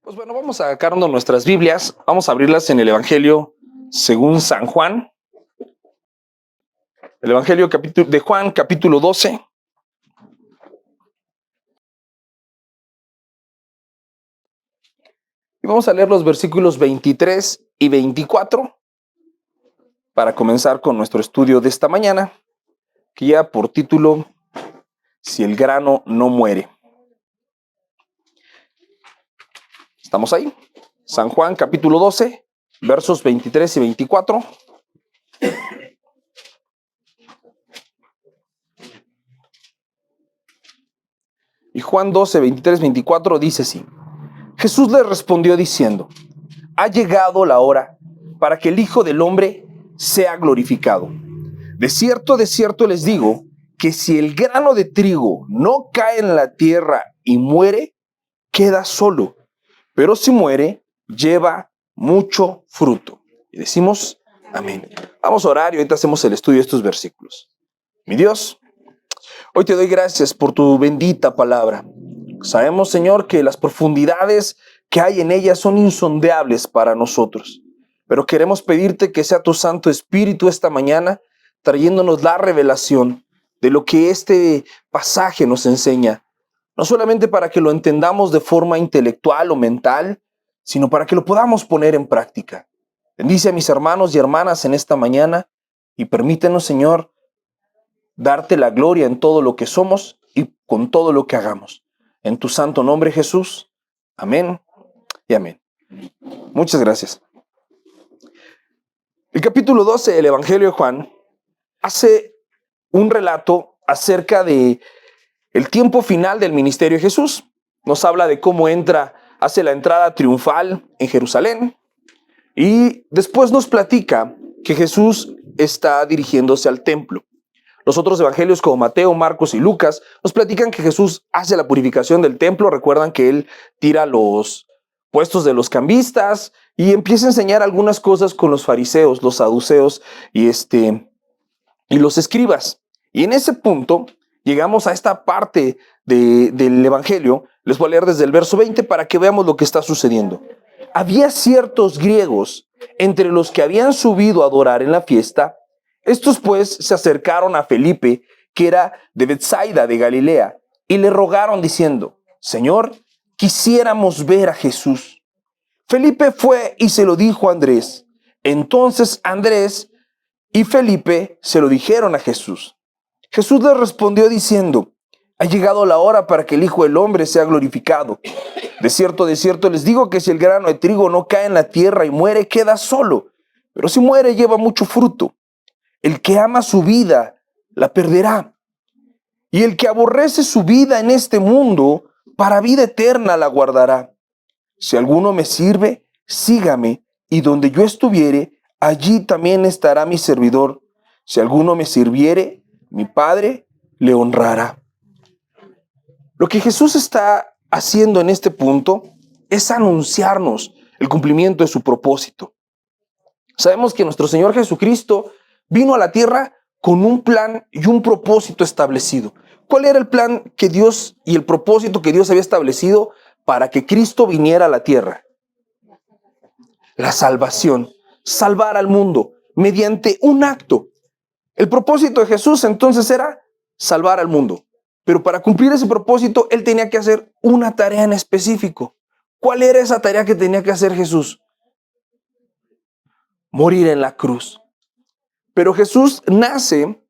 Pues bueno, vamos a sacarnos nuestras Biblias, vamos a abrirlas en el Evangelio según San Juan, el Evangelio de Juan, capítulo 12. Y vamos a leer los versículos 23 y 24 para comenzar con nuestro estudio de esta mañana, que lleva por título Si el grano no muere. ¿Estamos ahí? San Juan, capítulo 12, versos 23 y 24. Y Juan 12, 23, 24 dice así: Jesús les respondió diciendo: ha llegado la hora para que el Hijo del Hombre sea glorificado. De cierto les digo que si el grano de trigo no cae en la tierra y muere, queda solo, pero si muere, lleva mucho fruto. Y decimos amén. Vamos a orar y ahorita hacemos el estudio de estos versículos. Mi Dios, hoy te doy gracias por tu bendita palabra. Sabemos, Señor, que las profundidades que hay en ella son insondables para nosotros. Pero queremos pedirte que sea tu Santo Espíritu esta mañana trayéndonos la revelación de lo que este pasaje nos enseña. No solamente para que lo entendamos de forma intelectual o mental, sino para que lo podamos poner en práctica. Bendice a mis hermanos y hermanas en esta mañana y permítenos, Señor, darte la gloria en todo lo que somos y con todo lo que hagamos. En tu santo nombre, Jesús. Amén y amén. Muchas gracias. El capítulo 12 del Evangelio de Juan hace un relato acerca de el tiempo final del ministerio de Jesús. Nos habla de cómo hace la entrada triunfal en Jerusalén y después nos platica que Jesús está dirigiéndose al templo. Los otros evangelios como Mateo, Marcos y Lucas nos platican que Jesús hace la purificación del templo. Recuerdan que él tira los puestos de los cambistas y empieza a enseñar algunas cosas con los fariseos, los saduceos y los escribas. Y en ese punto llegamos a esta parte del evangelio. Les voy a leer desde el verso 20 para que veamos lo que está sucediendo. Había ciertos griegos entre los que habían subido a adorar en la fiesta. Estos pues se acercaron a Felipe, que era de Betsaida de Galilea, y le rogaron diciendo: Señor, quisiéramos ver a Jesús. Felipe fue y se lo dijo a Andrés. Entonces Andrés y Felipe se lo dijeron a Jesús. Jesús les respondió diciendo: ha llegado la hora para que el Hijo del Hombre sea glorificado. De cierto les digo que si el grano de trigo no cae en la tierra y muere, queda solo, pero si muere, lleva mucho fruto. El que ama su vida, la perderá. Y el que aborrece su vida en este mundo, para vida eterna la guardará. Si alguno me sirve, sígame, y donde yo estuviere, allí también estará mi servidor. Si alguno me sirviere, mi Padre le honrará. Lo que Jesús está haciendo en este punto es anunciarnos el cumplimiento de su propósito. Sabemos que nuestro Señor Jesucristo vino a la tierra con un plan y un propósito establecido. ¿Cuál era el plan que Dios y el propósito que Dios había establecido para que Cristo viniera a la tierra? La salvación, salvar al mundo mediante un acto. El propósito de Jesús entonces era salvar al mundo. Pero para cumplir ese propósito, Él tenía que hacer una tarea en específico. ¿Cuál era esa tarea que tenía que hacer Jesús? Morir en la cruz. Pero Jesús nace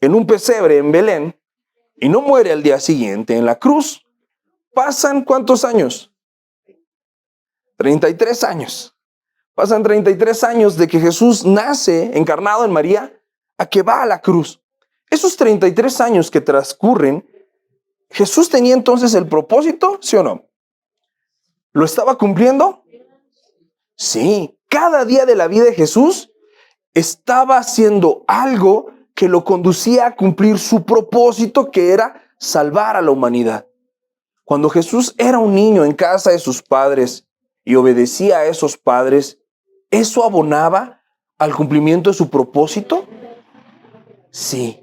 en un pesebre en Belén y no muere al día siguiente en la cruz. ¿Pasan cuántos años? 33 años. Pasan 33 años de que Jesús nace encarnado en María a que va a la cruz. Esos 33 años que transcurren, ¿Jesús tenía entonces el propósito? ¿Sí o no? ¿Lo estaba cumpliendo? Sí. Cada día de la vida de Jesús estaba haciendo algo que lo conducía a cumplir su propósito, que era salvar a la humanidad. Cuando Jesús era un niño en casa de sus padres y obedecía a esos padres, ¿eso abonaba al cumplimiento de su propósito? Sí.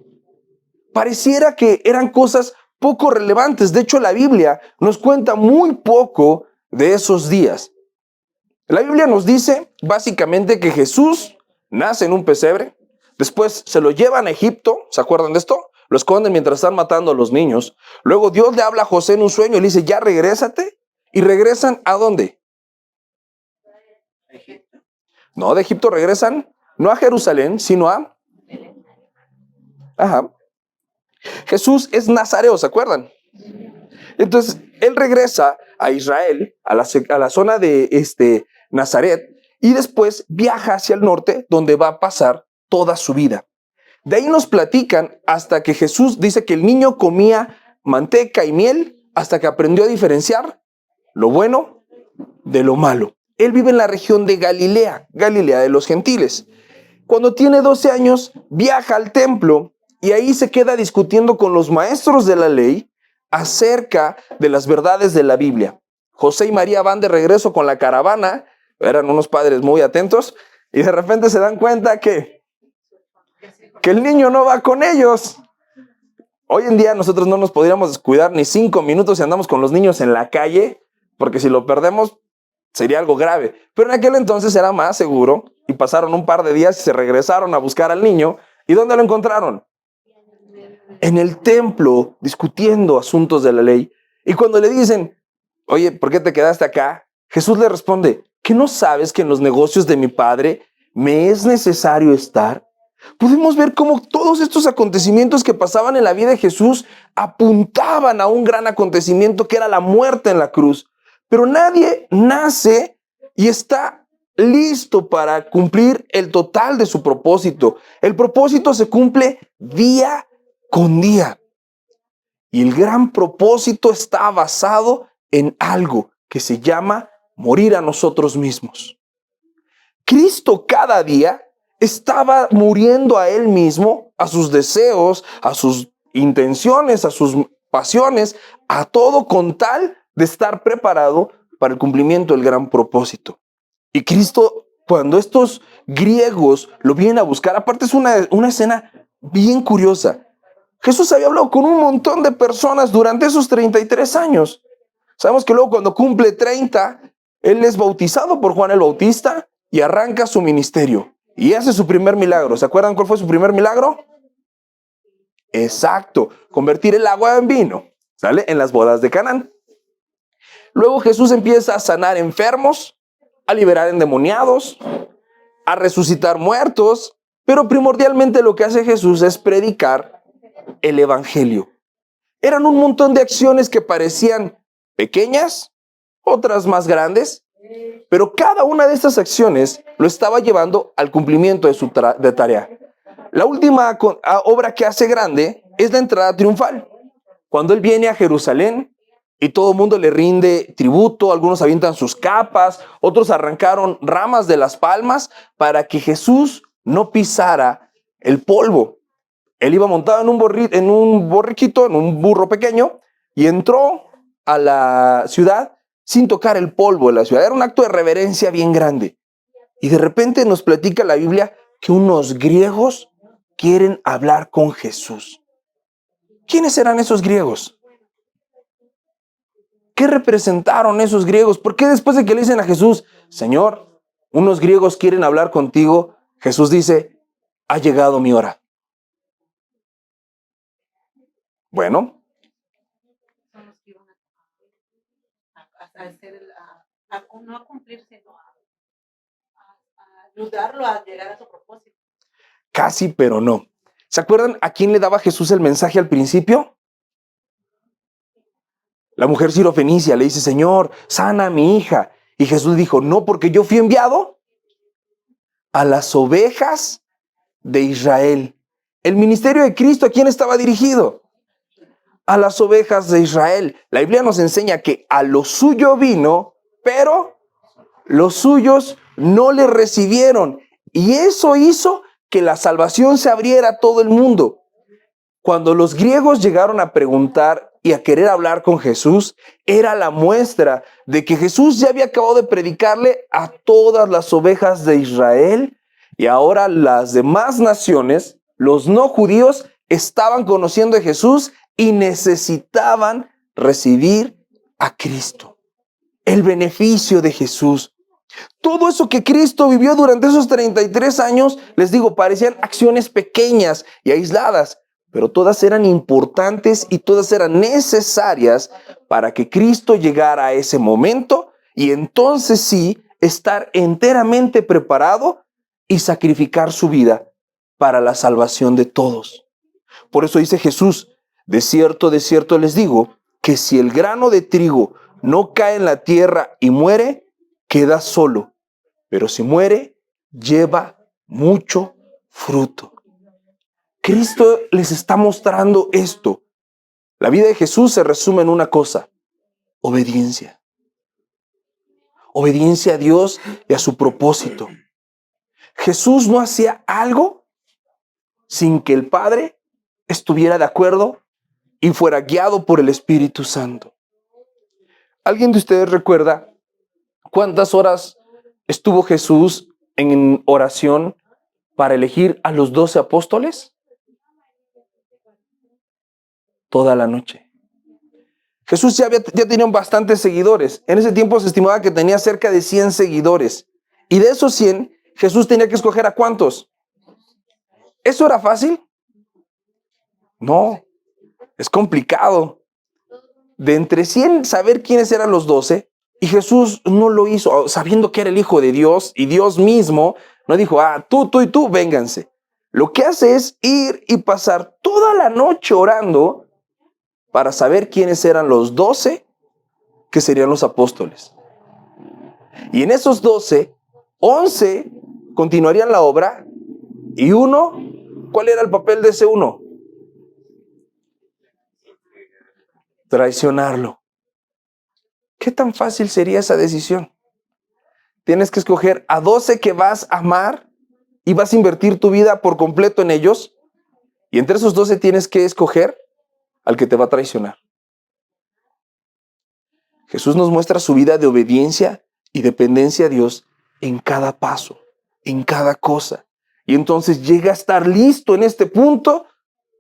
Pareciera que eran cosas poco relevantes. De hecho, la Biblia nos cuenta muy poco de esos días. La Biblia nos dice básicamente que Jesús nace en un pesebre, después se lo llevan a Egipto, ¿se acuerdan de esto? Lo esconden mientras están matando a los niños. Luego Dios le habla a José en un sueño y le dice, ya regrésate. ¿Y regresan a dónde? No, de Egipto regresan, no a Jerusalén, sino a... Ajá. Jesús es nazareo, ¿se acuerdan? Entonces, él regresa a Israel, a la zona de Nazaret, y después viaja hacia el norte, donde va a pasar toda su vida. De ahí nos platican hasta que Jesús dice que el niño comía manteca y miel hasta que aprendió a diferenciar lo bueno de lo malo. Él vive en la región de Galilea, Galilea de los gentiles. Cuando tiene 12 años, viaja al templo y ahí se queda discutiendo con los maestros de la ley acerca de las verdades de la Biblia. José y María van de regreso con la caravana, eran unos padres muy atentos, y de repente se dan cuenta que el niño no va con ellos. Hoy en día nosotros no nos podríamos descuidar ni 5 minutos si andamos con los niños en la calle, porque si lo perdemos sería algo grave. Pero en aquel entonces era más seguro y pasaron un par de días y se regresaron a buscar al niño. ¿Y dónde lo encontraron? En el templo, discutiendo asuntos de la ley. Y cuando le dicen, oye, ¿por qué te quedaste acá? Jesús le responde, ¿qué no sabes que en los negocios de mi padre me es necesario estar? Podemos ver cómo todos estos acontecimientos que pasaban en la vida de Jesús apuntaban a un gran acontecimiento que era la muerte en la cruz. Pero nadie nace y está listo para cumplir el total de su propósito. El propósito se cumple día con día. Y el gran propósito está basado en algo que se llama morir a nosotros mismos. Cristo cada día estaba muriendo a él mismo, a sus deseos, a sus intenciones, a sus pasiones, a todo con tal de estar preparado para el cumplimiento del gran propósito. Y Cristo, cuando estos griegos lo vienen a buscar, aparte es una escena bien curiosa. Jesús había hablado con un montón de personas durante esos 33 años. Sabemos que luego cuando cumple 30, él es bautizado por Juan el Bautista y arranca su ministerio. Y hace su primer milagro. ¿Se acuerdan cuál fue su primer milagro? Exacto, convertir el agua en vino, ¿sale? En las bodas de Canaán. Luego Jesús empieza a sanar enfermos, a liberar endemoniados, a resucitar muertos, pero primordialmente lo que hace Jesús es predicar el evangelio. Eran un montón de acciones que parecían pequeñas, otras más grandes, pero cada una de estas acciones lo estaba llevando al cumplimiento de su tarea. La última obra que hace grande es la entrada triunfal. Cuando él viene a Jerusalén y todo el mundo le rinde tributo, algunos avientan sus capas, otros arrancaron ramas de las palmas para que Jesús no pisara el polvo. Él iba montado en un borriquito, en un burro pequeño, y entró a la ciudad sin tocar el polvo de la ciudad. Era un acto de reverencia bien grande. Y de repente nos platica la Biblia que unos griegos quieren hablar con Jesús. ¿Quiénes eran esos griegos? ¿Qué representaron esos griegos? ¿Por qué después de que le dicen a Jesús, Señor, unos griegos quieren hablar contigo, Jesús dice, ha llegado mi hora? Bueno, no a cumplir, sino a ayudarlo a llegar a su propósito. Casi, pero no. ¿Se acuerdan a quién le daba Jesús el mensaje al principio? La mujer sirofenicia le dice, Señor, sana a mi hija. Y Jesús dijo, no, porque yo fui enviado a las ovejas de Israel. El ministerio de Cristo, ¿a quién estaba dirigido? A las ovejas de Israel. La Biblia nos enseña que a lo suyo vino, pero los suyos no le recibieron. Y eso hizo que la salvación se abriera a todo el mundo. Cuando los griegos llegaron a preguntar y a querer hablar con Jesús, era la muestra de que Jesús ya había acabado de predicarle a todas las ovejas de Israel, y ahora las demás naciones, los no judíos, estaban conociendo a Jesús y necesitaban recibir a Cristo. el beneficio de Jesús. Todo eso que Cristo vivió durante esos 33 años, les digo, parecían acciones pequeñas y aisladas, pero todas eran importantes y todas eran necesarias para que Cristo llegara a ese momento y entonces sí, estar enteramente preparado y sacrificar su vida para la salvación de todos. Por eso dice Jesús, de cierto les digo, que si el grano de trigo no cae en la tierra y muere, queda solo, pero si muere, lleva mucho fruto. Cristo les está mostrando esto. La vida de Jesús se resume en una cosa: obediencia. Obediencia a Dios y a su propósito. Jesús no hacía algo sin que el Padre estuviera de acuerdo y fuera guiado por el Espíritu Santo. ¿Alguien de ustedes recuerda cuántas horas estuvo Jesús en oración para elegir a los 12 apóstoles? Toda la noche. Jesús ya tenía bastantes seguidores. En ese tiempo se estimaba que tenía cerca de 100 seguidores. Y de esos 100, Jesús tenía que escoger ¿a cuántos? ¿Eso era fácil? No, es complicado. De entre 100 saber quiénes eran los 12, y Jesús no lo hizo, sabiendo que era el Hijo de Dios, y Dios mismo no dijo, tú y tú, vénganse. Lo que hace es ir y pasar toda la noche orando para saber quiénes eran los 12 que serían los apóstoles. Y en esos 12, 11 continuarían la obra, y uno, ¿cuál era el papel de ese uno? Traicionarlo. ¿Qué tan fácil sería esa decisión? Tienes que escoger a 12 que vas a amar y vas a invertir tu vida por completo en ellos, y entre esos 12 tienes que escoger al que te va a traicionar. Jesús nos muestra su vida de obediencia y dependencia a Dios en cada paso, en cada cosa. Y entonces llega a estar listo en este punto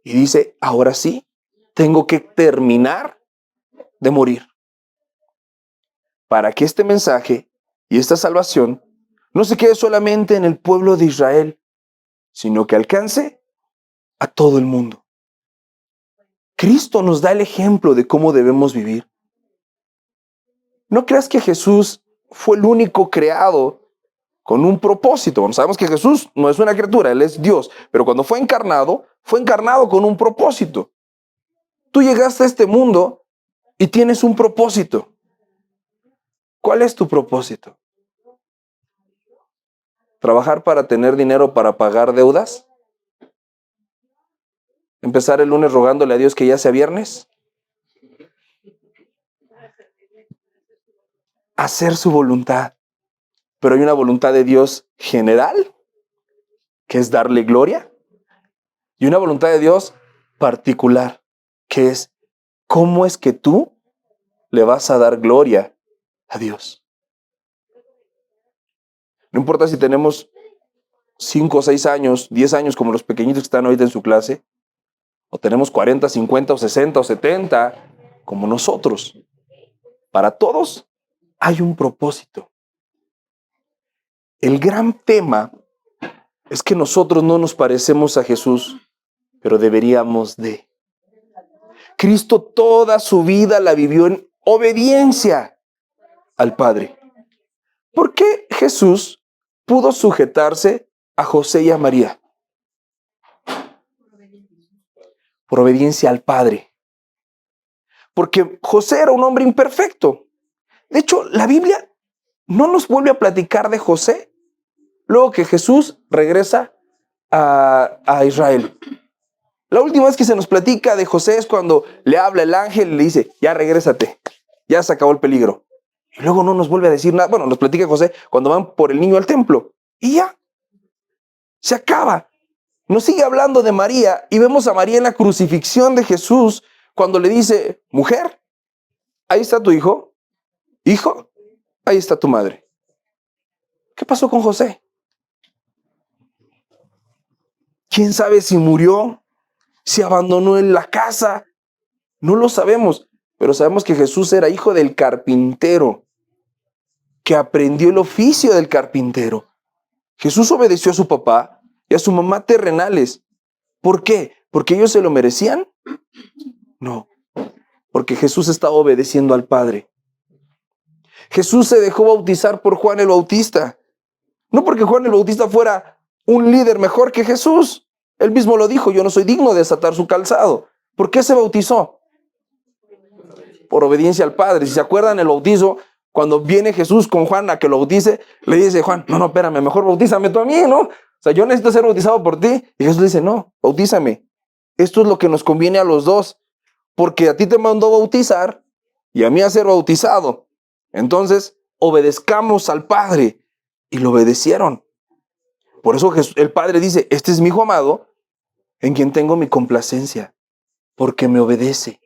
y dice, ahora sí, tengo que terminar de morir, para que este mensaje y esta salvación no se quede solamente en el pueblo de Israel, sino que alcance a todo el mundo. Cristo nos da el ejemplo de cómo debemos vivir. No creas que Jesús fue el único creado con un propósito. Bueno, sabemos que Jesús no es una criatura, Él es Dios, pero cuando fue encarnado con un propósito. Tú llegaste a este mundo y tienes un propósito. ¿Cuál es tu propósito? ¿Trabajar para tener dinero para pagar deudas? ¿Empezar el lunes rogándole a Dios que ya sea viernes? Hacer su voluntad. Pero hay una voluntad de Dios general, que es darle gloria, y una voluntad de Dios particular, que es cómo es que tú le vas a dar gloria a Dios. No importa si tenemos 5, 6 años, 10 años como los pequeñitos que están ahorita en su clase, o tenemos 40, 50 o 60 o 70 como nosotros. Para todos hay un propósito. El gran tema es que nosotros no nos parecemos a Jesús, pero deberíamos de. Cristo toda su vida la vivió en obediencia al Padre. ¿Por qué Jesús pudo sujetarse a José y a María? Por obediencia al Padre. Porque José era un hombre imperfecto. De hecho, la Biblia no nos vuelve a platicar de José luego que Jesús regresa a Israel. La última vez que se nos platica de José es cuando le habla el ángel y le dice, ya regrésate, ya se acabó el peligro. Y luego no nos vuelve a decir nada. Bueno, nos platica José cuando van por el niño al templo. Y ya, se acaba. Nos sigue hablando de María y vemos a María en la crucifixión de Jesús cuando le dice, mujer, ahí está tu hijo. Hijo, ahí está tu madre. ¿Qué pasó con José? ¿Quién sabe si murió? ¿Si abandonó en la casa? No lo sabemos, pero sabemos que Jesús era hijo del carpintero. que aprendió el oficio del carpintero. Jesús obedeció a su papá y a su mamá terrenales. ¿Por qué? ¿Porque ellos se lo merecían? No, porque Jesús estaba obedeciendo al Padre. Jesús se dejó bautizar por Juan el Bautista. No porque Juan el Bautista fuera un líder mejor que Jesús. Él mismo lo dijo, yo no soy digno de desatar su calzado. ¿Por qué se bautizó? Por obediencia al Padre. Si se acuerdan el bautizo, cuando viene Jesús con Juan a que lo bautice, le dice Juan, no, espérame, mejor bautízame tú a mí, ¿no? O sea, yo necesito ser bautizado por ti. Y Jesús le dice, no, bautízame. Esto es lo que nos conviene a los dos. Porque a ti te mandó bautizar y a mí a ser bautizado. Entonces, obedezcamos al Padre. Y lo obedecieron. Por eso el Padre dice, este es mi Hijo amado, en quien tengo mi complacencia. Porque me obedece.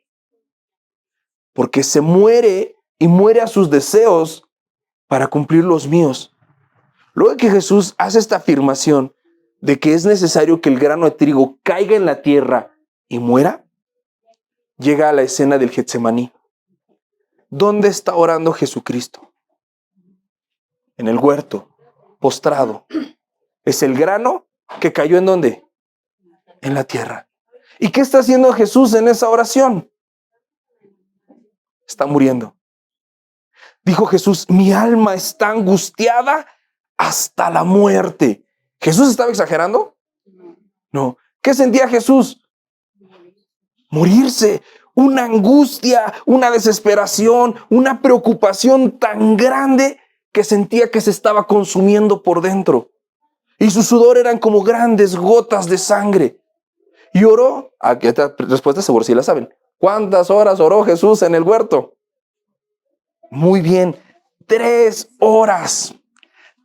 Porque se muere y muere a sus deseos para cumplir los míos. Luego que Jesús hace esta afirmación de que es necesario que el grano de trigo caiga en la tierra y muera, llega a la escena del Getsemaní. ¿Dónde está orando Jesucristo? En el huerto, postrado. Es el grano que cayó ¿en dónde? En la tierra. ¿Y qué está haciendo Jesús en esa oración? Está muriendo. Dijo Jesús, mi alma está angustiada hasta la muerte. ¿Jesús estaba exagerando? No. ¿Qué sentía Jesús? Morirse. Una angustia, una desesperación, una preocupación tan grande que sentía que se estaba consumiendo por dentro. Y su sudor eran como grandes gotas de sangre. Y oró, aquí esta respuesta seguro sí la saben. ¿Cuántas horas oró Jesús en el huerto? Muy bien, 3 horas.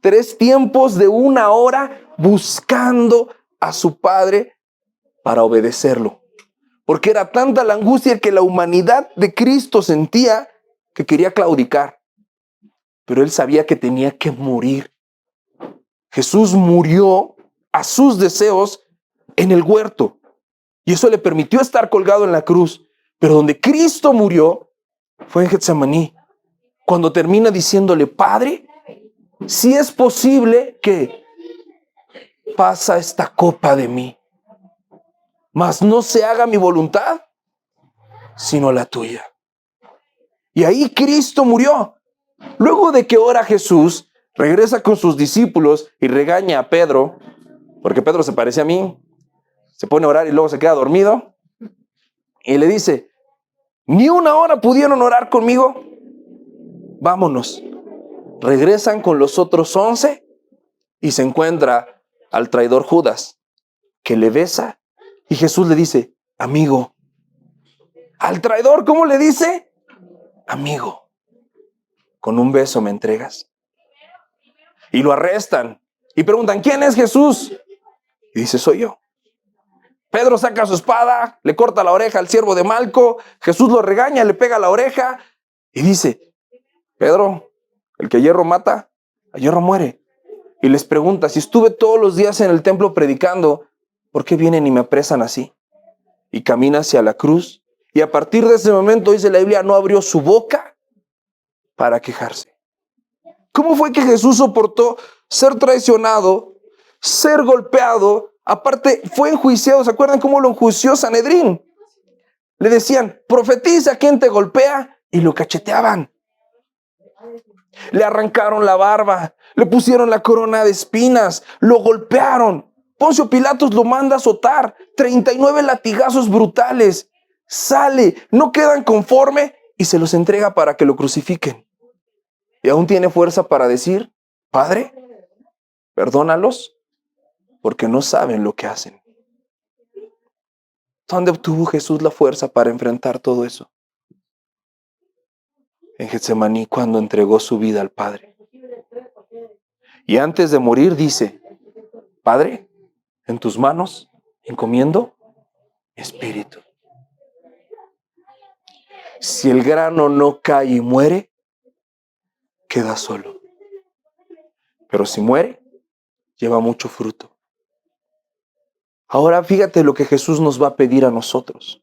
3 tiempos de 1 hora buscando a su Padre para obedecerlo. Porque era tanta la angustia que la humanidad de Cristo sentía que quería claudicar. Pero él sabía que tenía que morir. Jesús murió a sus deseos en el huerto. Y eso le permitió estar colgado en la cruz. Pero donde Cristo murió fue en Getsemaní. Cuando termina diciéndole, Padre, si es posible que pasa esta copa de mí, mas no se haga mi voluntad, sino la tuya. Y ahí Cristo murió. Luego de que ora Jesús, regresa con sus discípulos y regaña a Pedro, porque Pedro se parece a mí, se pone a orar y luego se queda dormido, y le dice, ¿ni 1 hora pudieron orar conmigo? Vámonos. Regresan con los otros 11 y se encuentra al traidor Judas, que le besa, y Jesús le dice, amigo. Al traidor, ¿cómo le dice? Amigo. Con un beso me entregas. Y lo arrestan y preguntan, ¿quién es Jesús? Y dice, soy yo. Pedro saca su espada, le corta la oreja al siervo de Malco, Jesús lo regaña, le pega la oreja y dice, Pedro, el que a hierro mata, a hierro muere. Y les pregunta, si estuve todos los días en el templo predicando, ¿por qué vienen y me apresan así? Y camina hacia la cruz. Y a partir de ese momento, dice la Biblia, no abrió su boca para quejarse. ¿Cómo fue que Jesús soportó ser traicionado, ser golpeado? Aparte, fue enjuiciado. ¿Se acuerdan cómo lo enjuició Sanedrín? Le decían, profetiza, ¿quién te golpea? Y lo cacheteaban. Le arrancaron la barba, le pusieron la corona de espinas, lo golpearon. Poncio Pilatos lo manda a azotar, 39 latigazos brutales. Sale, no quedan conforme y se los entrega para que lo crucifiquen. Y aún tiene fuerza para decir, Padre, perdónalos porque no saben lo que hacen. ¿Dónde obtuvo Jesús la fuerza para enfrentar todo eso? En Getsemaní, cuando entregó su vida al Padre. Y antes de morir dice, Padre, en tus manos encomiendo mi espíritu. Si el grano no cae y muere, queda solo. Pero si muere, lleva mucho fruto. Ahora fíjate lo que Jesús nos va a pedir a nosotros.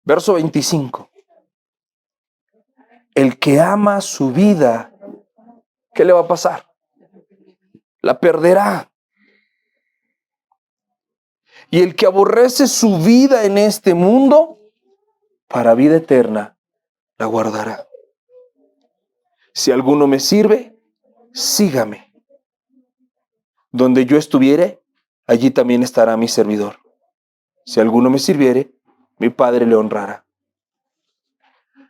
Verso 25. El que ama su vida, ¿qué le va a pasar? La perderá. Y el que aborrece su vida en este mundo, para vida eterna, la guardará. Si alguno me sirve, sígame. Donde yo estuviere, allí también estará mi servidor. Si alguno me sirviere, mi Padre le honrará.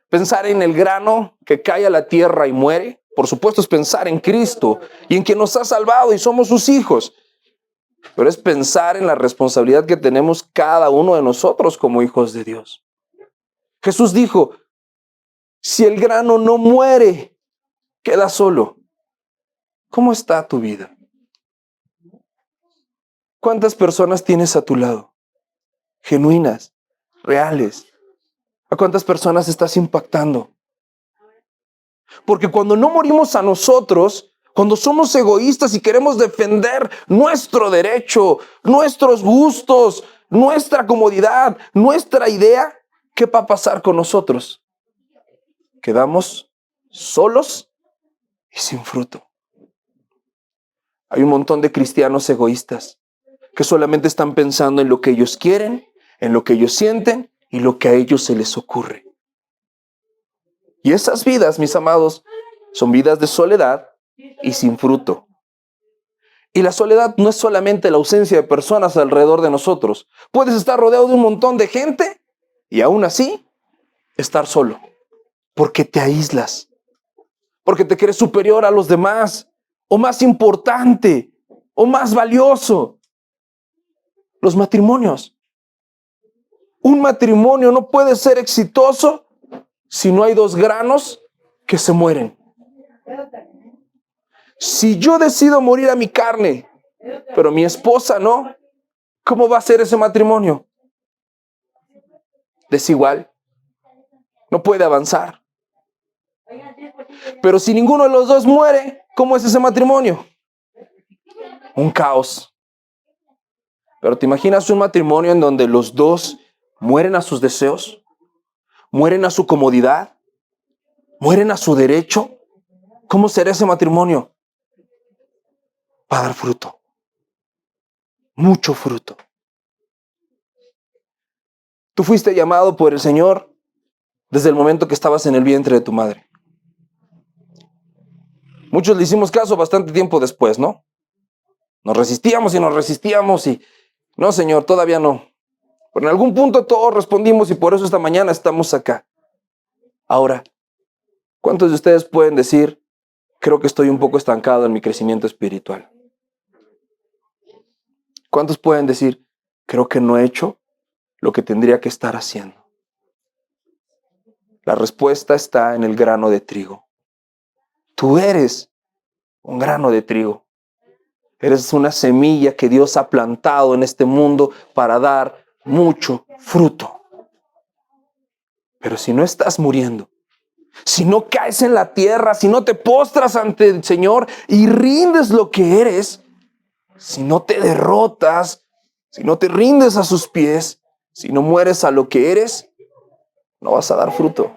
Pensar en el grano que cae a la tierra y muere, por supuesto, es pensar en Cristo y en quien nos ha salvado y somos sus hijos. Pero es pensar en la responsabilidad que tenemos cada uno de nosotros como hijos de Dios. Jesús dijo, si el grano no muere, queda solo. ¿Cómo está tu vida? ¿Cuántas personas tienes a tu lado? Genuinas, reales. ¿A cuántas personas estás impactando? Porque cuando no morimos a nosotros, cuando somos egoístas y queremos defender nuestro derecho, nuestros gustos, nuestra comodidad, nuestra idea, ¿qué va a pasar con nosotros? Quedamos solos y sin fruto. Hay un montón de cristianos egoístas que solamente están pensando en lo que ellos quieren, en lo que ellos sienten y lo que a ellos se les ocurre. Y esas vidas, mis amados, son vidas de soledad y sin fruto. Y la soledad no es solamente la ausencia de personas alrededor de nosotros. Puedes estar rodeado de un montón de gente y aún así estar solo. Porque te aíslas. Porque te crees superior a los demás. O más importante. O más valioso. Los matrimonios. Un matrimonio no puede ser exitoso si no hay dos granos que se mueren. Si yo decido morir a mi carne, pero mi esposa no, ¿cómo va a ser ese matrimonio? Desigual. No puede avanzar. Pero si ninguno de los dos muere, ¿cómo es ese matrimonio? Un caos. Pero ¿te imaginas un matrimonio en donde los dos mueren a sus deseos? ¿Mueren a su comodidad? ¿Mueren a su derecho? ¿Cómo será ese matrimonio? Va a dar fruto. Mucho fruto. Tú fuiste llamado por el Señor desde el momento que estabas en el vientre de tu madre. Muchos le hicimos caso bastante tiempo después, ¿no? Nos resistíamos y no, Señor, todavía no. Pero en algún punto todos respondimos y por eso esta mañana estamos acá. Ahora, ¿cuántos de ustedes pueden decir, creo que estoy un poco estancado en mi crecimiento espiritual? ¿Cuántos pueden decir, creo que no he hecho lo que tendría que estar haciendo? La respuesta está en el grano de trigo. Tú eres un grano de trigo. Eres una semilla que Dios ha plantado en este mundo para dar mucho fruto. Pero si no estás muriendo, si no caes en la tierra, si no te postras ante el Señor y rindes lo que eres, si no te derrotas, si no te rindes a sus pies, si no mueres a lo que eres, no vas a dar fruto.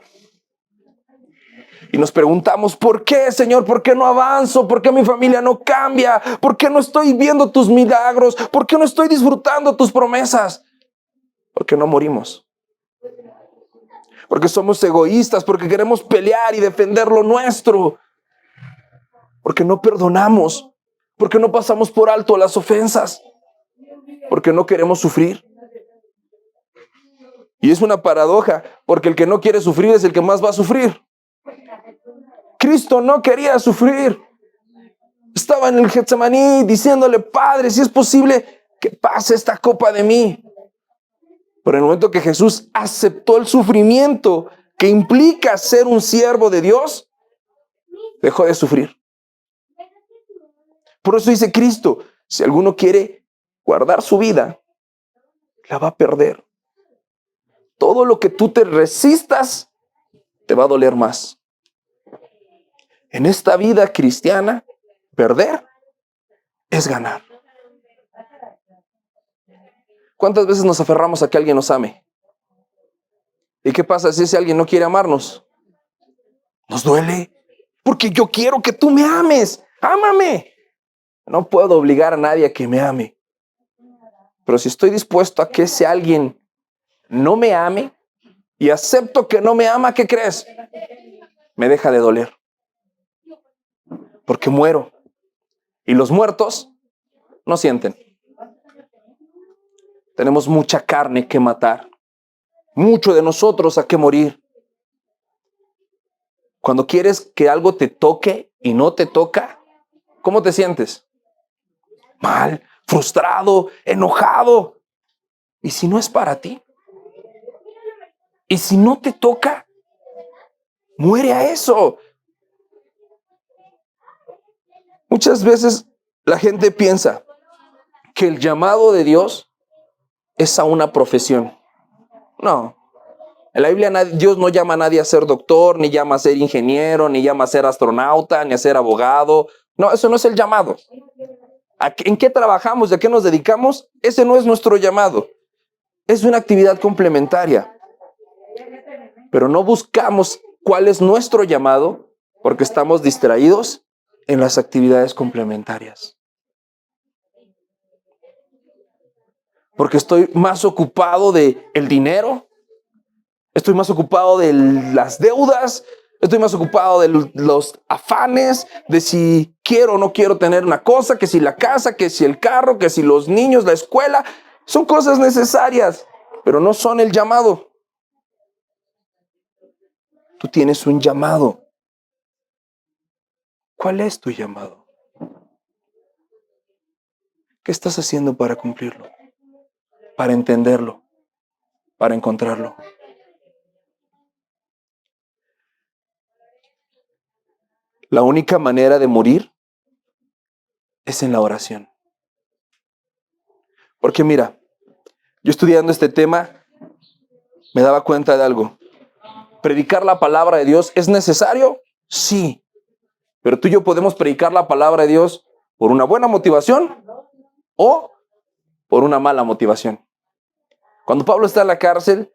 Y nos preguntamos, ¿por qué, Señor? ¿Por qué no avanzo? ¿Por qué mi familia no cambia? ¿Por qué no estoy viendo tus milagros? ¿Por qué no estoy disfrutando tus promesas? Porque no morimos. Porque somos egoístas, porque queremos pelear y defender lo nuestro. Porque no perdonamos, porque no pasamos por alto las ofensas, porque no queremos sufrir. Y es una paradoja, porque el que no quiere sufrir es el que más va a sufrir. Cristo no quería sufrir. Estaba en el Getsemaní diciéndole, Padre, si es posible que pase esta copa de mí. Pero en el momento que Jesús aceptó el sufrimiento que implica ser un siervo de Dios, dejó de sufrir. Por eso dice Cristo, si alguno quiere guardar su vida, la va a perder. Todo lo que tú te resistas, te va a doler más. En esta vida cristiana, perder es ganar. ¿Cuántas veces nos aferramos a que alguien nos ame? ¿Y qué pasa si ese alguien no quiere amarnos? Nos duele, porque yo quiero que tú me ames. Ámame. No puedo obligar a nadie a que me ame. Pero si estoy dispuesto a que ese alguien no me ame y acepto que no me ama, ¿qué crees? Me deja de doler. Porque muero. Y los muertos no sienten. Tenemos mucha carne que matar. Mucho de nosotros a que morir. Cuando quieres que algo te toque y no te toca, ¿cómo te sientes? Mal, frustrado, enojado. ¿Y si no es para ti? ¿Y si no te toca? Muere a eso. Muchas veces la gente piensa que el llamado de Dios es a una profesión. No. En la Biblia Dios no llama a nadie a ser doctor, ni llama a ser ingeniero, ni llama a ser astronauta, ni a ser abogado. No, eso no es el llamado. ¿En qué trabajamos? ¿De qué nos dedicamos? Ese no es nuestro llamado. Es una actividad complementaria. Pero no buscamos cuál es nuestro llamado porque estamos distraídos en las actividades complementarias. Porque estoy más ocupado de el dinero, estoy más ocupado de las deudas, estoy más ocupado de los afanes, de si quiero o no quiero tener una cosa, que si la casa, que si el carro, que si los niños, la escuela. Son cosas necesarias, pero no son el llamado. Tú tienes un llamado. ¿Cuál es tu llamado? ¿Qué estás haciendo para cumplirlo? Para entenderlo, para encontrarlo. La única manera de morir es en la oración. Porque mira, yo estudiando este tema me daba cuenta de algo. ¿Predicar la palabra de Dios es necesario? Sí. Pero tú y yo podemos predicar la palabra de Dios por una buena motivación o por una mala motivación. Cuando Pablo está en la cárcel,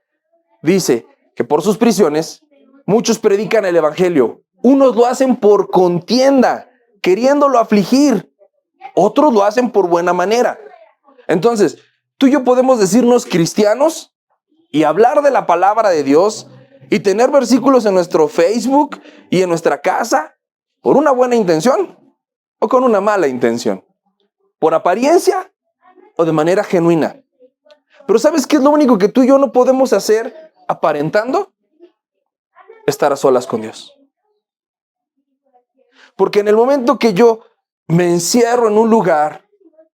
dice que por sus prisiones muchos predican el evangelio. Unos lo hacen por contienda, queriéndolo afligir. Otros lo hacen por buena manera. Entonces, tú y yo podemos decirnos cristianos y hablar de la palabra de Dios y tener versículos en nuestro Facebook y en nuestra casa por una buena intención o con una mala intención. Por apariencia o de manera genuina. Pero ¿sabes qué es lo único que tú y yo no podemos hacer aparentando? Estar a solas con Dios. Porque en el momento que yo me encierro en un lugar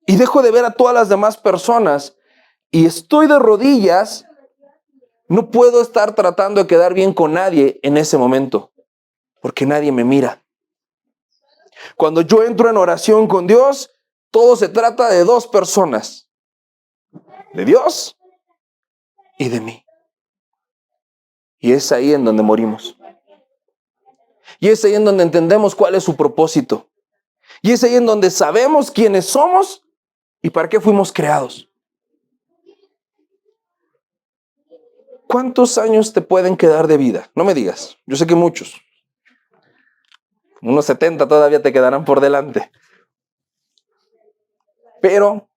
y dejo de ver a todas las demás personas y estoy de rodillas, no puedo estar tratando de quedar bien con nadie en ese momento, porque nadie me mira. Cuando yo entro en oración con Dios, todo se trata de dos personas, de Dios y de mí. Y es ahí en donde morimos. Y es ahí en donde entendemos cuál es su propósito. Y es ahí en donde sabemos quiénes somos y para qué fuimos creados. ¿Cuántos años te pueden quedar de vida? No me digas, yo sé que muchos. Unos 70 todavía te quedarán por delante. Pero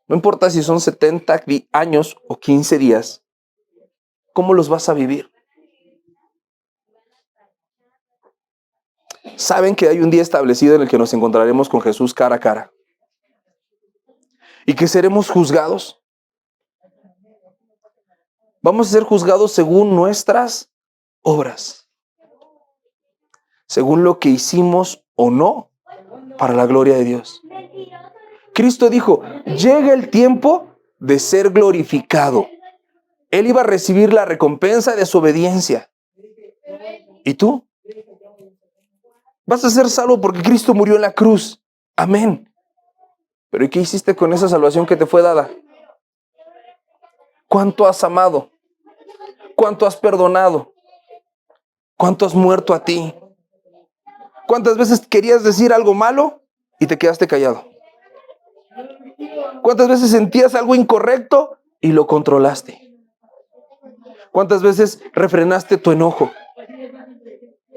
no importa si son 70 años o 15 días, ¿cómo los vas a vivir? ¿Saben que hay un día establecido en el que nos encontraremos con Jesús cara a cara? ¿Y que seremos juzgados? Vamos a ser juzgados según nuestras obras. Según lo que hicimos o no para la gloria de Dios. Cristo dijo, llega el tiempo de ser glorificado. Él iba a recibir la recompensa de su obediencia. ¿Y tú? Vas a ser salvo porque Cristo murió en la cruz. Amén. Pero ¿y qué hiciste con esa salvación que te fue dada? ¿Cuánto has amado? ¿Cuánto has perdonado? ¿Cuánto has muerto a ti? ¿Cuántas veces querías decir algo malo y te quedaste callado? ¿Cuántas veces sentías algo incorrecto y lo controlaste? ¿Cuántas veces refrenaste tu enojo?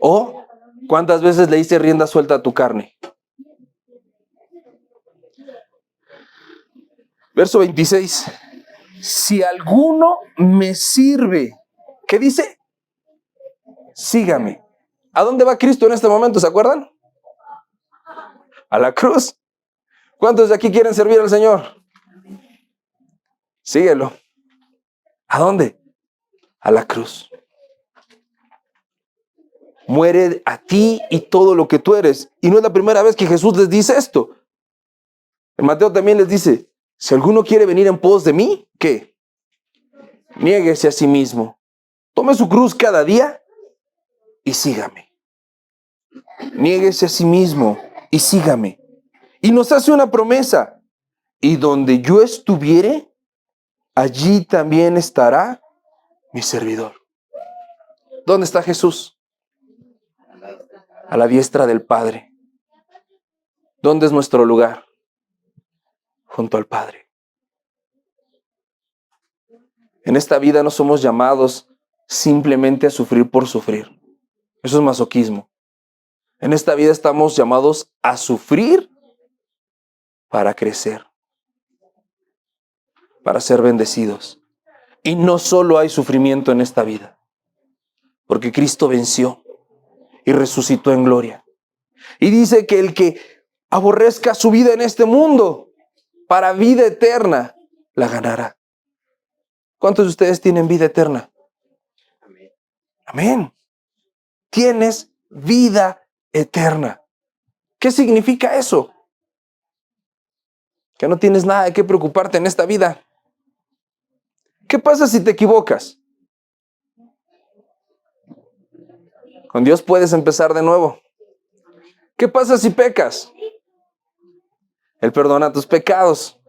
¿O ¿Cuántas veces le diste rienda suelta a tu carne? Verso 26. Si alguno me sirve, ¿qué dice? Sígame. ¿A dónde va Cristo en este momento? ¿Se acuerdan? A la cruz. ¿Cuántos de aquí quieren servir al Señor? Síguelo. ¿A dónde? A la cruz. Muere a ti y todo lo que tú eres. Y no es la primera vez que Jesús les dice esto. En Mateo también les dice, si alguno quiere venir en pos de mí, ¿qué? Niéguese a sí mismo. Tome su cruz cada día y sígame. Niéguese a sí mismo y sígame. Y nos hace una promesa. Y donde yo estuviere, allí también estará mi servidor. ¿Dónde está Jesús? A la diestra del Padre. ¿Dónde es nuestro lugar? Junto al Padre. En esta vida no somos llamados simplemente a sufrir por sufrir. Eso es masoquismo. En esta vida estamos llamados a sufrir para crecer, para ser bendecidos. Y no solo hay sufrimiento en esta vida, porque Cristo venció y resucitó en gloria. Y dice que el que aborrezca su vida en este mundo, para vida eterna, la ganará. ¿Cuántos de ustedes tienen vida eterna? Amén. Tienes vida eterna. ¿Qué significa eso? Que no tienes nada de qué preocuparte en esta vida. ¿Qué pasa si te equivocas? Con Dios puedes empezar de nuevo. ¿Qué pasa si pecas? Él perdona tus pecados.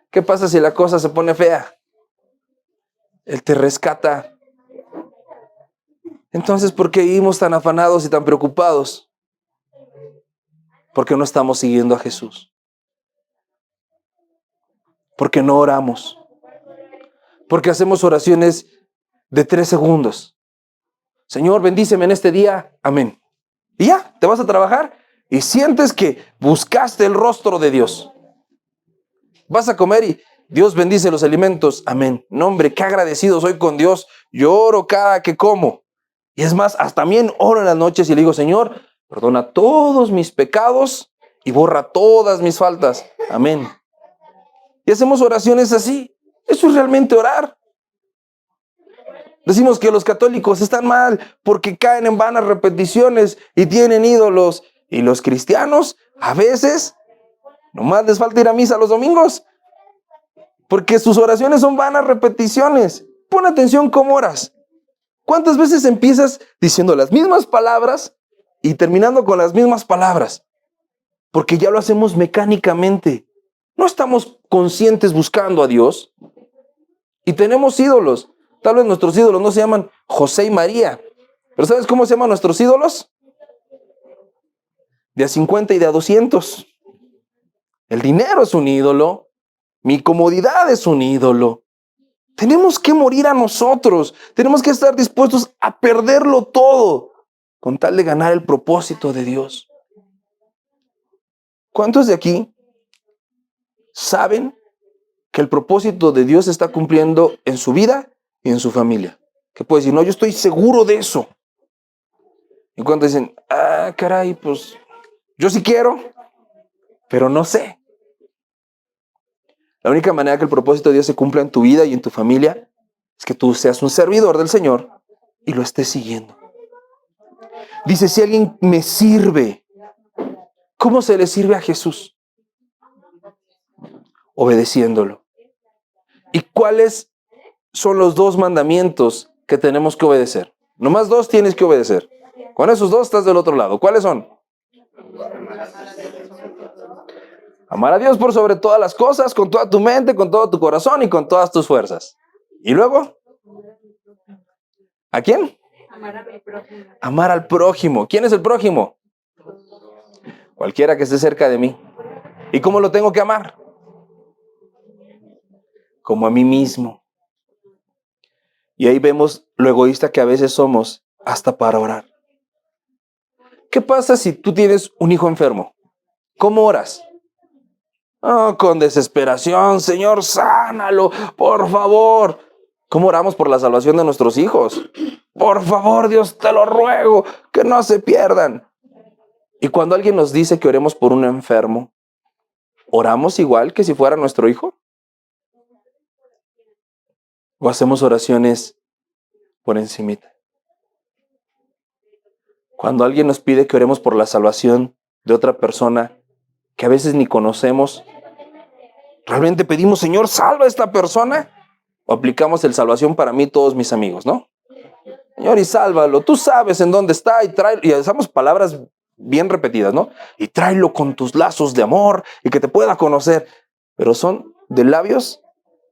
¿Qué pasa si la cosa se pone fea? Él te rescata. Entonces, ¿por qué vivimos tan afanados y tan preocupados? Porque no estamos siguiendo a Jesús. Porque no oramos. Porque hacemos oraciones de 3 segundos. Señor, bendíceme en este día. Amén. Y ya, te vas a trabajar y sientes que buscaste el rostro de Dios. Vas a comer y Dios bendice los alimentos. Amén. No, hombre, qué agradecido soy con Dios. Yo oro cada que como. Y es más, hasta también oro en las noches y le digo, Señor, perdona todos mis pecados y borra todas mis faltas. Amén. Y hacemos oraciones así. Eso es realmente orar. Decimos que los católicos están mal porque caen en vanas repeticiones y tienen ídolos. Y los cristianos, a veces, nomás les falta ir a misa los domingos. Porque sus oraciones son vanas repeticiones. Pon atención cómo oras. ¿Cuántas veces empiezas diciendo las mismas palabras y terminando con las mismas palabras? Porque ya lo hacemos mecánicamente. No estamos conscientes buscando a Dios. Y tenemos ídolos. Tal vez nuestros ídolos no se llaman José y María. Pero ¿sabes cómo se llaman nuestros ídolos? De a 50 y de a 200. El dinero es un ídolo. Mi comodidad es un ídolo. Tenemos que morir a nosotros. Tenemos que estar dispuestos a perderlo todo con tal de ganar el propósito de Dios. ¿Cuántos de aquí saben que el propósito de Dios se está cumpliendo en su vida y en su familia? Que puede decir, no, yo estoy seguro de eso. Y cuando dicen, caray, pues yo sí quiero, pero no sé. La única manera que el propósito de Dios se cumpla en tu vida y en tu familia es que tú seas un servidor del Señor y lo estés siguiendo. Dice, si alguien me sirve, ¿cómo se le sirve a Jesús? Obedeciéndolo. ¿Y cuáles son los 2 mandamientos que tenemos que obedecer? Nomás 2 tienes que obedecer. Con esos 2 estás del otro lado. ¿Cuáles son? Amar a Dios por sobre todas las cosas, con toda tu mente, con todo tu corazón y con todas tus fuerzas. ¿Y luego? ¿A quién? Amar a mi prójimo. Amar al prójimo. ¿Quién es el prójimo? Cualquiera que esté cerca de mí. ¿Y cómo lo tengo que amar? Como a mí mismo. Y ahí vemos lo egoísta que a veces somos hasta para orar. ¿Qué pasa si tú tienes un hijo enfermo? ¿Cómo oras? Oh, con desesperación, Señor, sánalo, por favor. ¿Cómo oramos por la salvación de nuestros hijos? Por favor, Dios, te lo ruego, que no se pierdan. Y cuando alguien nos dice que oremos por un enfermo, ¿oramos igual que si fuera nuestro hijo? ¿O hacemos oraciones por encimita? Cuando alguien nos pide que oremos por la salvación de otra persona que a veces ni conocemos, ¿realmente pedimos, Señor, salva a esta persona? ¿O aplicamos el salvación para mí, todos mis amigos, no? Señor, y sálvalo, tú sabes en dónde está, y tráelo, y usamos palabras bien repetidas, ¿no? Y tráelo con tus lazos de amor y que te pueda conocer. Pero son de labios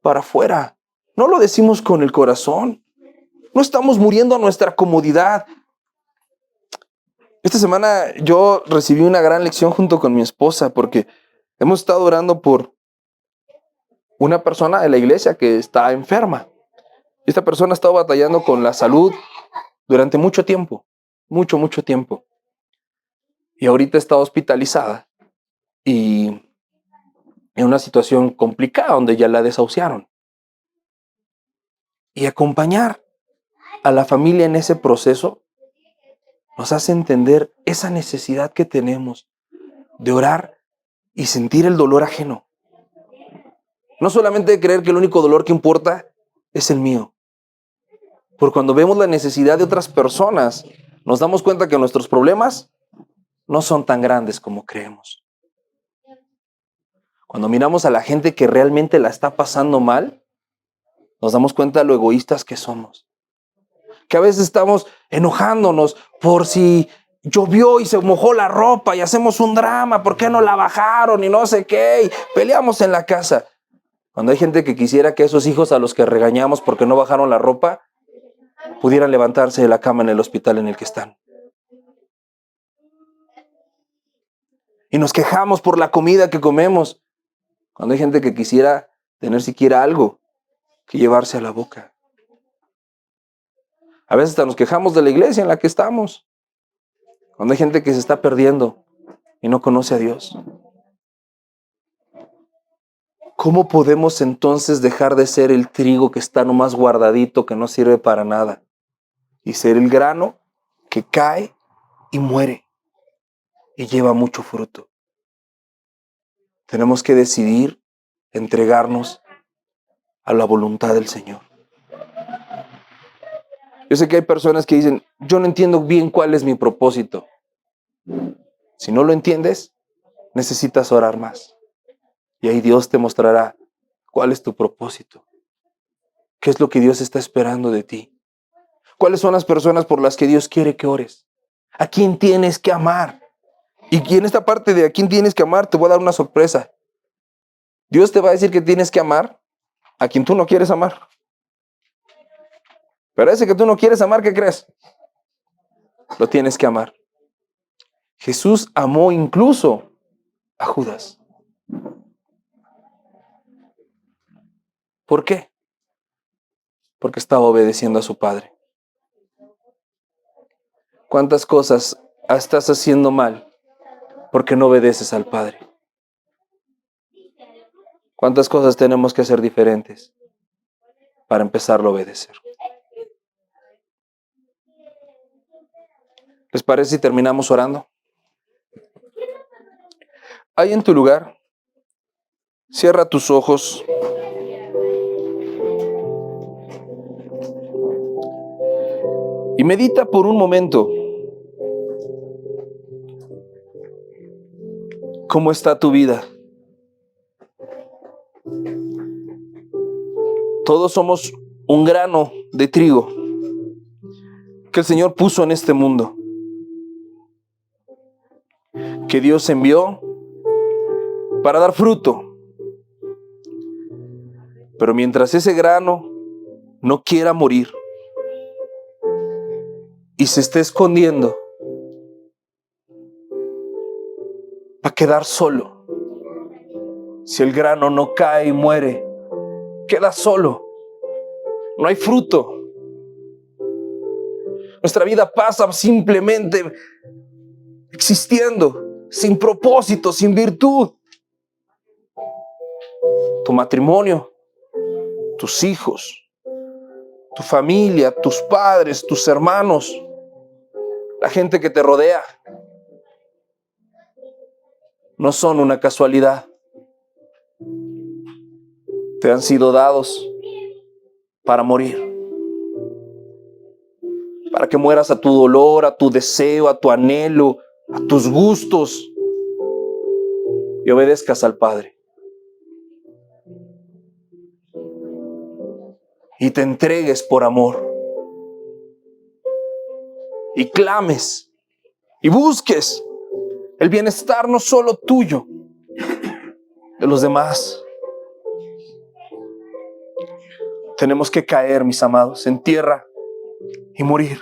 para afuera. No lo decimos con el corazón. No estamos muriendo a nuestra comodidad. Esta semana yo recibí una gran lección junto con mi esposa porque hemos estado orando por una persona de la iglesia que está enferma. Esta persona ha estado batallando con la salud durante mucho tiempo, mucho tiempo. Y ahorita está hospitalizada y en una situación complicada donde ya la desahuciaron. Y acompañar a la familia en ese proceso nos hace entender esa necesidad que tenemos de orar y sentir el dolor ajeno. No solamente de creer que el único dolor que importa es el mío. Porque cuando vemos la necesidad de otras personas, nos damos cuenta que nuestros problemas no son tan grandes como creemos. Cuando miramos a la gente que realmente la está pasando mal, nos damos cuenta de lo egoístas que somos. Que a veces estamos enojándonos por si llovió y se mojó la ropa y hacemos un drama, ¿por qué no la bajaron y no sé qué? Y peleamos en la casa. Cuando hay gente que quisiera que esos hijos a los que regañamos porque no bajaron la ropa, pudieran levantarse de la cama en el hospital en el que están. Y nos quejamos por la comida que comemos, cuando hay gente que quisiera tener siquiera algo que llevarse a la boca. A veces hasta nos quejamos de la iglesia en la que estamos, cuando hay gente que se está perdiendo y no conoce a Dios. ¿Cómo podemos entonces dejar de ser el trigo que está nomás guardadito, que no sirve para nada, y ser el grano que cae y muere y lleva mucho fruto? Tenemos que decidir entregarnos a la voluntad del Señor. Yo sé que hay personas que dicen, yo no entiendo bien cuál es mi propósito. Si no lo entiendes, necesitas orar más. Y ahí Dios te mostrará cuál es tu propósito. ¿Qué es lo que Dios está esperando de ti? ¿Cuáles son las personas por las que Dios quiere que ores? ¿A quién tienes que amar? Y en esta parte de a quién tienes que amar, te voy a dar una sorpresa. Dios te va a decir que tienes que amar a quien tú no quieres amar. Pero ese que tú no quieres amar, ¿qué crees? Lo tienes que amar. Jesús amó incluso a Judas. ¿Por qué? Porque estaba obedeciendo a su Padre. ¿Cuántas cosas estás haciendo mal porque no obedeces al Padre? ¿Cuántas cosas tenemos que hacer diferentes para empezar a obedecer? ¿Les parece si terminamos orando? Ahí en tu lugar, cierra tus ojos. Y medita por un momento. ¿Cómo está tu vida? Todos somos un grano de trigo que el Señor puso en este mundo, que Dios envió para dar fruto. Pero mientras ese grano no quiera morir y se esté escondiendo, va a quedar solo. Si el grano no cae y muere, queda solo. No hay fruto. Nuestra vida pasa simplemente existiendo, sin propósito, sin virtud. Tu matrimonio, tus hijos, tu familia, tus padres, tus hermanos, la gente que te rodea, no son una casualidad. Te han sido dados para morir, para que mueras a tu dolor, a tu deseo, a tu anhelo, a tus gustos y obedezcas al Padre. Y te entregues por amor. Y clames y busques el bienestar no solo tuyo, de los demás. Tenemos que caer, mis amados, en tierra y morir,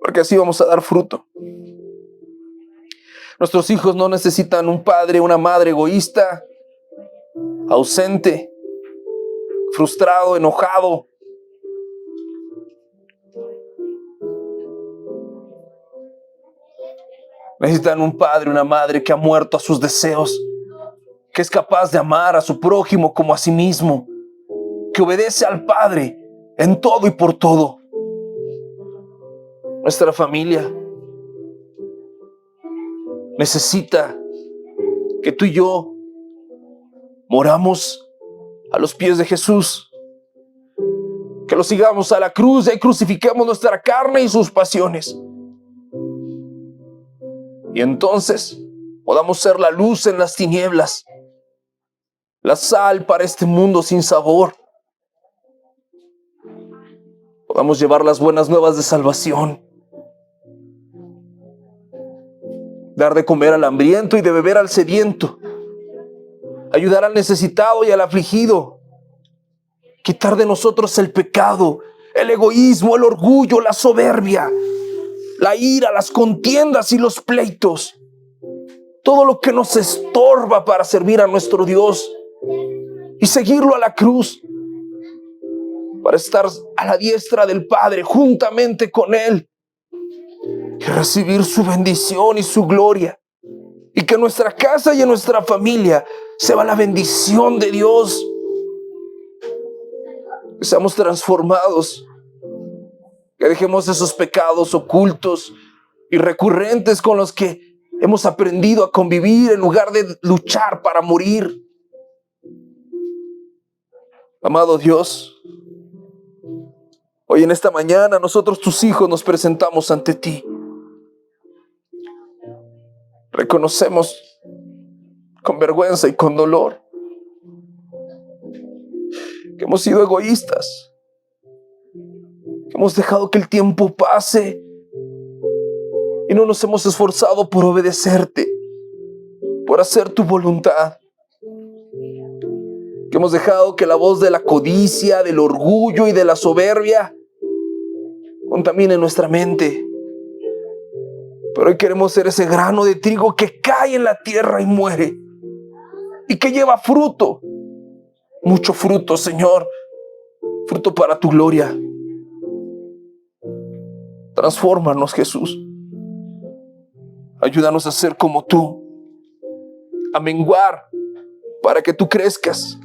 porque así vamos a dar fruto. Nuestros hijos no necesitan un padre, una madre egoísta, ausente, frustrado, enojado. Necesitan un padre, una madre que ha muerto a sus deseos, que es capaz de amar a su prójimo como a sí mismo, que obedece al Padre en todo y por todo. Nuestra familia necesita que tú y yo moramos a los pies de Jesús, que lo sigamos a la cruz y crucifiquemos nuestra carne y sus pasiones. Y entonces podamos ser la luz en las tinieblas, la sal para este mundo sin sabor. Podamos llevar las buenas nuevas de salvación, dar de comer al hambriento y de beber al sediento, ayudar al necesitado y al afligido, quitar de nosotros el pecado, el egoísmo, el orgullo, la soberbia, la ira, las contiendas y los pleitos, todo lo que nos estorba para servir a nuestro Dios y seguirlo a la cruz, para estar a la diestra del Padre juntamente con Él y recibir su bendición y su gloria, y que en nuestra casa y en nuestra familia se va la bendición de Dios, que seamos transformados, que dejemos esos pecados ocultos y recurrentes con los que hemos aprendido a convivir en lugar de luchar para morir. Amado Dios, hoy en esta mañana nosotros, tus hijos, nos presentamos ante ti. Reconocemos con vergüenza y con dolor que hemos sido egoístas, que hemos dejado que el tiempo pase y no nos hemos esforzado por obedecerte, por hacer tu voluntad, que hemos dejado que la voz de la codicia, del orgullo y de la soberbia contamine nuestra mente. Pero hoy queremos ser ese grano de trigo que cae en la tierra y muere, y que lleva fruto, mucho fruto, Señor, fruto para tu gloria. Transfórmanos, Jesús. Ayúdanos a ser como tú, a menguar para que tú crezcas,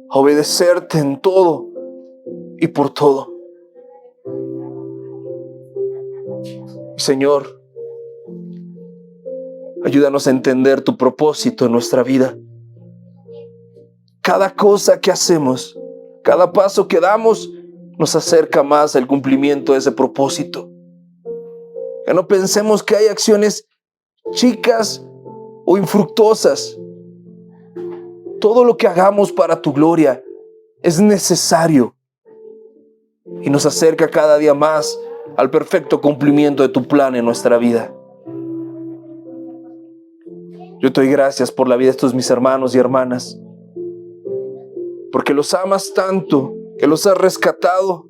a obedecerte en todo y por todo. Señor, ayúdanos a entender tu propósito en nuestra vida. Cada cosa que hacemos, cada paso que damos, nos acerca más al cumplimiento de ese propósito. Que no pensemos que hay acciones chicas o infructuosas. Todo lo que hagamos para tu gloria es necesario y nos acerca cada día más al perfecto cumplimiento de tu plan en nuestra vida. Yo te doy gracias por la vida de estos mis hermanos y hermanas, porque los amas tanto, que los has rescatado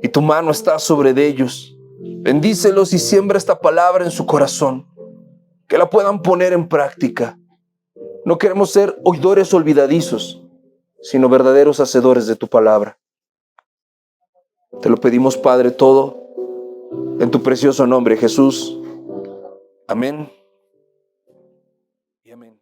y tu mano está sobre de ellos. Bendícelos y siembra esta palabra en su corazón, que la puedan poner en práctica. No queremos ser oidores olvidadizos, sino verdaderos hacedores de tu palabra. Te lo pedimos, Padre, todo En tu precioso nombre, Jesús. Amén. Y amén.